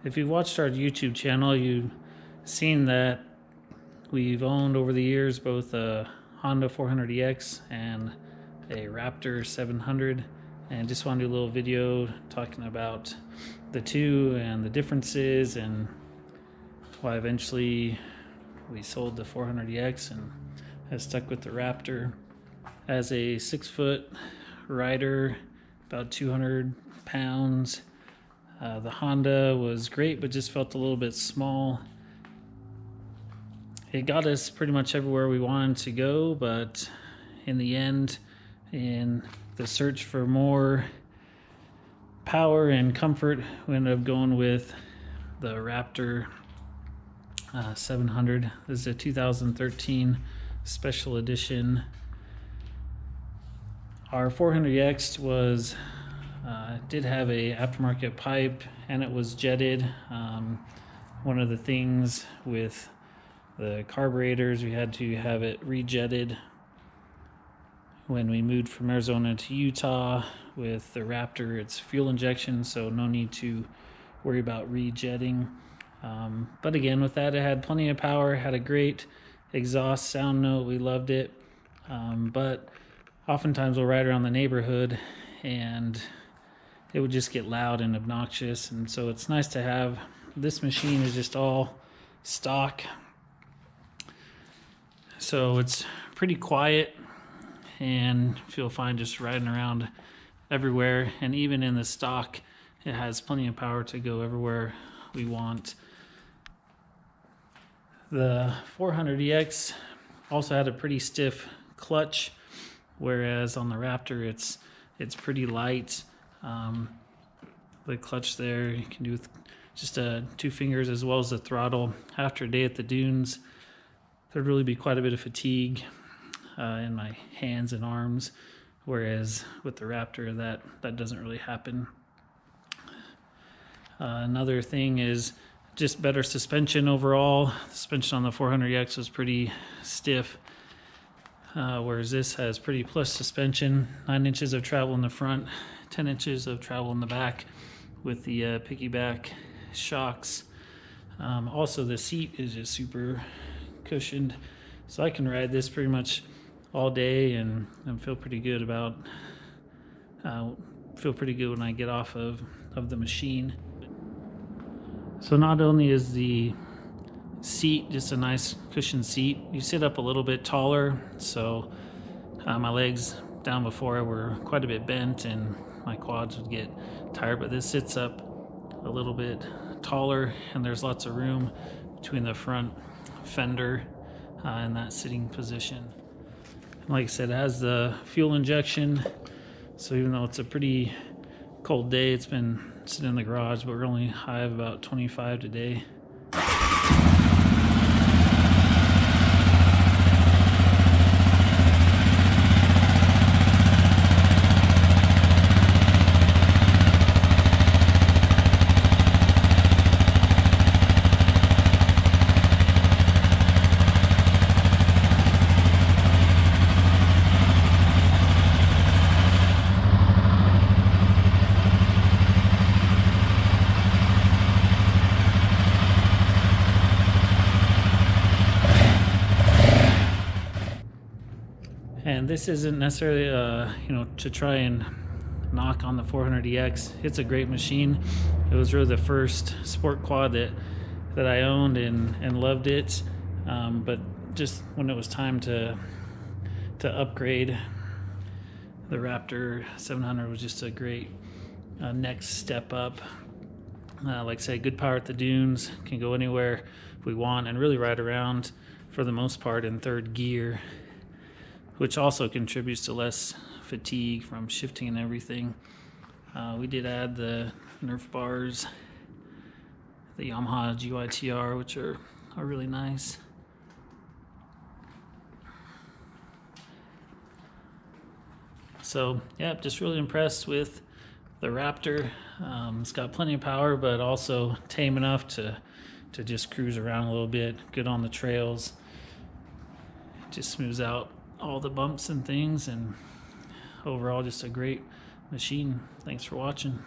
If you've watched our YouTube channel, you've seen that we've owned over the years both a Honda 400EX and a Raptor 700, and just want to do a little video talking about the two and the differences and why eventually we sold the 400EX and have stuck with the Raptor. As a 6-foot rider, about 200 pounds, the Honda was great, but just felt a little bit small. It got us pretty much everywhere we wanted to go, but in the end, in the search for more power and comfort, we ended up going with the Raptor 700. This is a 2013 special edition. Our 400EX was did have a aftermarket pipe, and it was jetted. One of the things with the carburetors, we had to have it rejetted when we moved from Arizona to Utah. With the Raptor, it's fuel injection, so no need to worry about rejetting. But again, with that, it had plenty of power, had a great exhaust sound note. We loved it. But oftentimes we'll ride around the neighborhood and it would just get loud and obnoxious. And so it's nice to have this machine is just all stock. So it's pretty quiet and feel fine just riding around everywhere. And even in the stock, it has plenty of power to go everywhere we want. The 400EX also had a pretty stiff clutch, whereas on the Raptor it's pretty light. The clutch there you can do with just 2 fingers, as well as the throttle. After a day at the dunes, there'd really be quite a bit of fatigue in my hands and arms, whereas with the Raptor that doesn't really happen. Another thing is just better suspension overall. The suspension on the 400EX was pretty stiff, whereas this has pretty plush suspension. 9 inches of travel in the front, 10 inches of travel in the back with the piggyback shocks. Also, the seat is just super cushioned, so I can ride this pretty much all day and feel pretty good about when I get off of the machine. So not only is the seat just a nice cushioned seat, you sit up a little bit taller, so my legs down before were quite a bit bent and my quads would get tired, but this sits up a little bit taller and there's lots of room between the front fender and that sitting position. And like I said, it has the fuel injection, so even though it's a pretty cold day, it's been sitting in the garage, but we're only high of about 25 today. And this isn't necessarily, to try and knock on the 400EX. It's a great machine. It was really the first sport quad that I owned and loved it. But just when it was time to upgrade, the Raptor 700 was just a great next step up. Like I say, good power at the dunes, can go anywhere we want and really ride around for the most part in 3rd gear, which also contributes to less fatigue from shifting and everything. We did add the Nerf bars, the Yamaha GYTR, which are really nice. So yeah, just really impressed with the Raptor. It's got plenty of power, but also tame enough to just cruise around a little bit, good on the trails. It just smooths out all the bumps and things, and overall just a great machine. Thanks for watching.